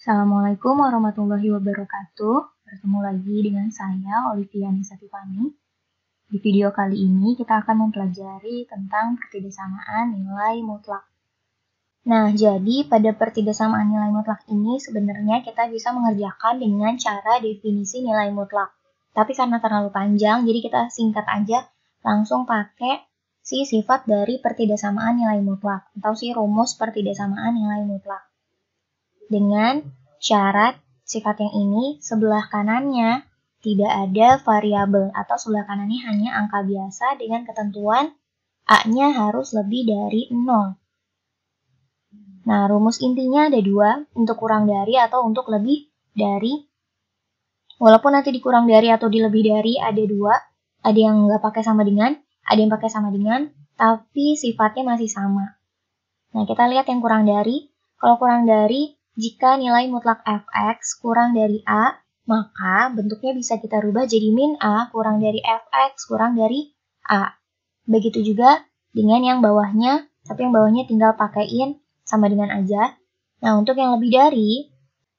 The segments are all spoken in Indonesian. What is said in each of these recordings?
Assalamualaikum warahmatullahi wabarakatuh. Bertemu lagi dengan saya, Olivia Nisa Tiffany. Di video kali ini kita akan mempelajari tentang pertidaksamaan nilai mutlak. Nah, jadi pada pertidaksamaan nilai mutlak ini sebenarnya kita bisa mengerjakan dengan cara definisi nilai mutlak. Tapi karena terlalu panjang, jadi kita singkat aja langsung pakai si sifat dari pertidaksamaan nilai mutlak atau si rumus pertidaksamaan nilai mutlak. Dengan syarat sifat yang ini sebelah kanannya tidak ada variabel atau sebelah kanannya hanya angka biasa dengan ketentuan A-nya harus lebih dari 0. Nah, rumus intinya ada dua, untuk kurang dari atau untuk lebih dari. Walaupun nanti dikurang dari atau dilebih dari ada dua, ada yang nggak pakai sama dengan, ada yang pakai sama dengan, tapi sifatnya masih sama. Nah, kita lihat yang kurang dari. Kalau kurang dari, jika nilai mutlak fx kurang dari A, maka bentuknya bisa kita rubah jadi min A kurang dari fx kurang dari A. Begitu juga dengan yang bawahnya, tapi yang bawahnya tinggal pakaiin sama dengan aja. Nah, untuk yang lebih dari,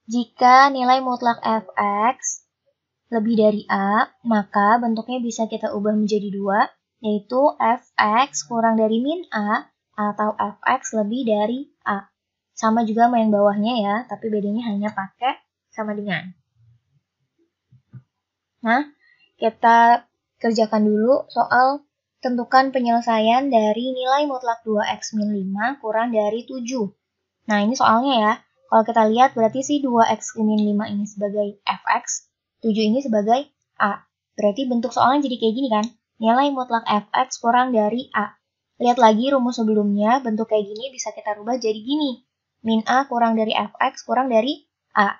jika nilai mutlak fx lebih dari A, maka bentuknya bisa kita ubah menjadi dua, yaitu fx kurang dari min A atau fx lebih dari A. Sama juga sama yang bawahnya ya, tapi bedanya hanya pakai sama dengan. Nah, kita kerjakan dulu soal tentukan penyelesaian dari nilai mutlak 2x min 5 kurang dari 7. Nah, ini soalnya ya. Kalau kita lihat berarti si 2x min 5 ini sebagai fx, 7 ini sebagai A. Berarti bentuk soalnya jadi kayak gini kan. Nilai mutlak fx kurang dari A. Lihat lagi rumus sebelumnya, bentuk kayak gini bisa kita rubah jadi gini. Min A kurang dari fx kurang dari A.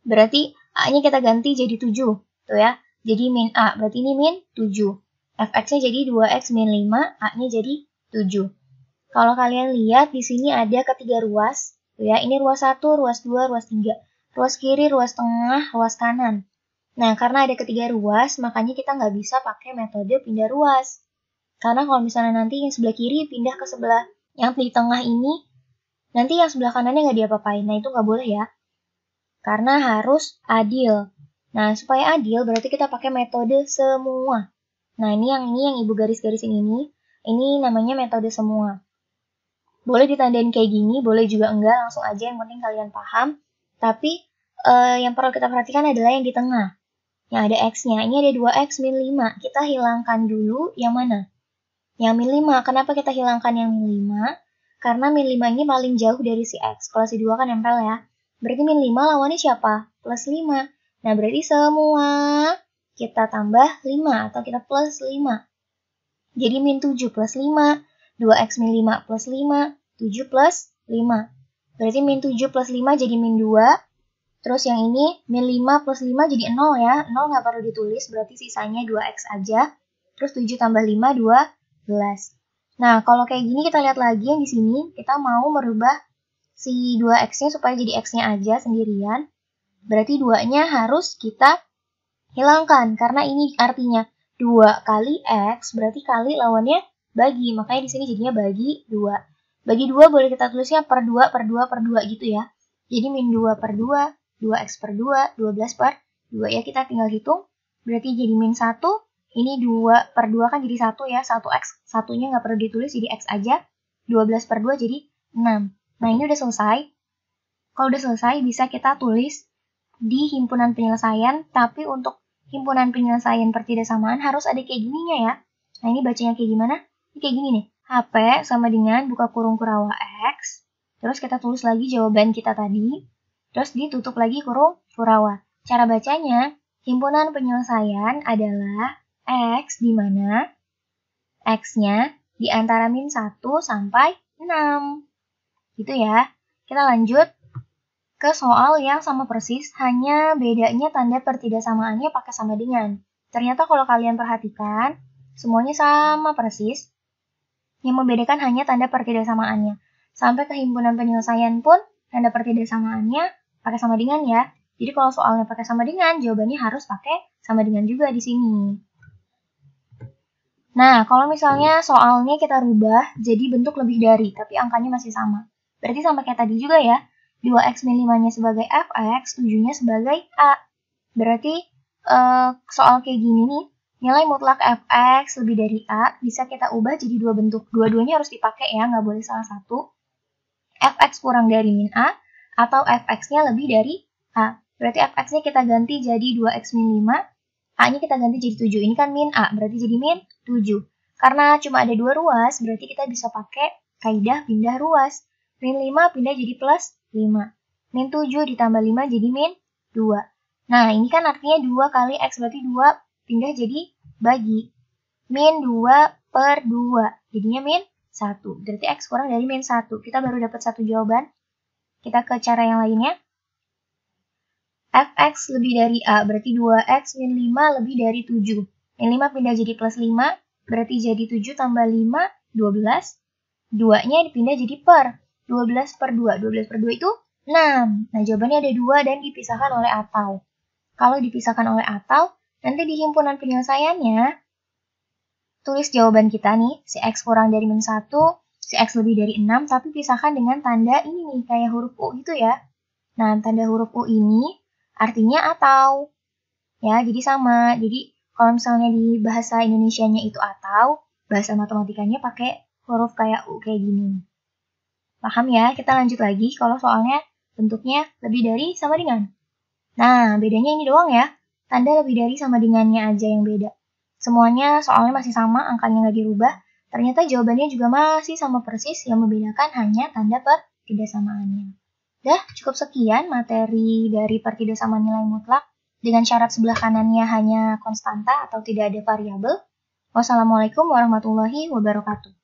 Berarti A-nya kita ganti jadi 7. Tuh ya. Jadi min A. Berarti ini min 7. Fx-nya jadi 2x min 5. A-nya jadi 7. Kalau kalian lihat di sini ada ketiga ruas. Tuh ya. Ini ruas 1, ruas 2, ruas 3. Ruas kiri, ruas tengah, ruas kanan. Nah, karena ada ketiga ruas, makanya kita nggak bisa pakai metode pindah ruas. Karena kalau misalnya nanti yang sebelah kiri pindah ke sebelah yang di tengah ini, nanti yang sebelah kanannya nggak diapa-apain. Nah, itu nggak boleh ya. Karena harus adil. Nah, supaya adil berarti kita pakai metode semua. Nah, ini yang ibu garis-garisin ini. Ini namanya metode semua. Boleh ditandain kayak gini, boleh juga enggak. Langsung aja, yang penting kalian paham. Tapi, yang perlu kita perhatikan adalah yang di tengah. Yang ada X-nya. Ini ada 2X min 5. Kita hilangkan dulu yang mana? Yang min 5. Kenapa kita hilangkan yang min 5? Karena min 5 ini paling jauh dari si X. Kalau si 2 kan nempel ya. Berarti min 5 lawannya siapa? Plus 5. Nah, berarti semua kita tambah 5 atau kita plus 5. Jadi min 7 plus 5. 2X min 5 plus 5. 7 plus 5. Berarti min 7 plus 5 jadi min 2. Terus yang ini min 5 plus 5 jadi 0 ya. 0 nggak perlu ditulis, berarti sisanya 2X aja. Terus 7 tambah 5, 12. Nah, kalau kayak gini kita lihat lagi yang di sini, kita mau merubah si 2X-nya supaya jadi X-nya aja sendirian. Berarti 2-nya harus kita hilangkan, karena ini artinya 2 kali X, berarti kali lawannya bagi. Makanya di sini jadinya bagi 2. Bagi 2 boleh kita tulisnya per 2, per 2, per 2 gitu ya. Jadi min 2 per 2, 2X per 2, 12 per 2 ya, kita tinggal hitung. Berarti jadi min 1. Ini 2 per 2 kan jadi 1 ya, 1X, satunya nggak perlu ditulis, jadi X aja. 12 per 2 jadi 6. Nah, ini udah selesai. Kalau udah selesai, bisa kita tulis di himpunan penyelesaian, tapi untuk himpunan penyelesaian pertidaksamaan harus ada kayak gininya ya. Nah, ini bacanya kayak gimana? Ini kayak gini nih. HP sama dengan buka kurung kurawa X, terus kita tulis lagi jawaban kita tadi, terus ditutup lagi kurung kurawa. Cara bacanya, himpunan penyelesaian adalah X di mana X-nya di antara min 1 sampai 6. Gitu ya. Kita lanjut ke soal yang sama persis, hanya bedanya tanda pertidaksamaannya pakai sama dengan. Ternyata kalau kalian perhatikan, semuanya sama persis. Yang membedakan hanya tanda pertidaksamaannya. Sampai ke himpunan penyelesaian pun, tanda pertidaksamaannya pakai sama dengan ya. Jadi kalau soalnya pakai sama dengan, jawabannya harus pakai sama dengan juga di sini. Nah, kalau misalnya soalnya kita rubah jadi bentuk lebih dari, tapi angkanya masih sama. Berarti sama kayak tadi juga ya. 2x-5-nya sebagai fx, 7-nya sebagai a. Berarti soal kayak gini nih, nilai mutlak fx lebih dari a bisa kita ubah jadi dua bentuk. Dua-duanya harus dipakai ya, nggak boleh salah satu. Fx kurang dari min a atau fx-nya lebih dari a. Berarti fx-nya kita ganti jadi 2x min 5, a-nya kita ganti jadi 7. Ini kan min a, berarti jadi min 7. Karena cuma ada dua ruas, berarti kita bisa pakai kaidah pindah ruas. Min 5 pindah jadi plus 5. Min 7 ditambah 5 jadi min 2. Nah, ini kan artinya 2 kali x, berarti 2 pindah jadi bagi. Min 2 per 2, jadinya min 1. Berarti x kurang dari min 1. Kita baru dapat satu jawaban. Kita ke cara yang lainnya. Fx lebih dari a, berarti 2x min 5 lebih dari 7. Min 5 pindah jadi plus 5, berarti jadi 7 tambah 5, 12. 2-nya dipindah jadi per. 12 per 2. 12 per 2 itu 6. Nah, jawabannya ada 2 dan dipisahkan oleh atau. Kalau dipisahkan oleh atau, nanti di himpunan penyelesaiannya, tulis jawaban kita nih, si x kurang dari min 1, si x lebih dari 6, tapi pisahkan dengan tanda ini nih, kayak huruf U gitu ya. Nah, tanda huruf U ini artinya atau. Ya, jadi sama. Jadi, kalau misalnya di bahasa Indonesianya itu atau, bahasa matematikanya pakai huruf kayak U kayak gini. Paham ya? Kita lanjut lagi kalau soalnya bentuknya lebih dari sama dengan. Nah, bedanya ini doang ya. Tanda lebih dari sama dengannya aja yang beda. Semuanya soalnya masih sama, angkanya nggak dirubah. Ternyata jawabannya juga masih sama persis, yang membedakan hanya tanda pertidakssamaannya. Dah, cukup sekian materi dari pertidaksamaan nilai mutlak dengan syarat sebelah kanannya hanya konstanta atau tidak ada variabel. Wassalamualaikum warahmatullahi wabarakatuh.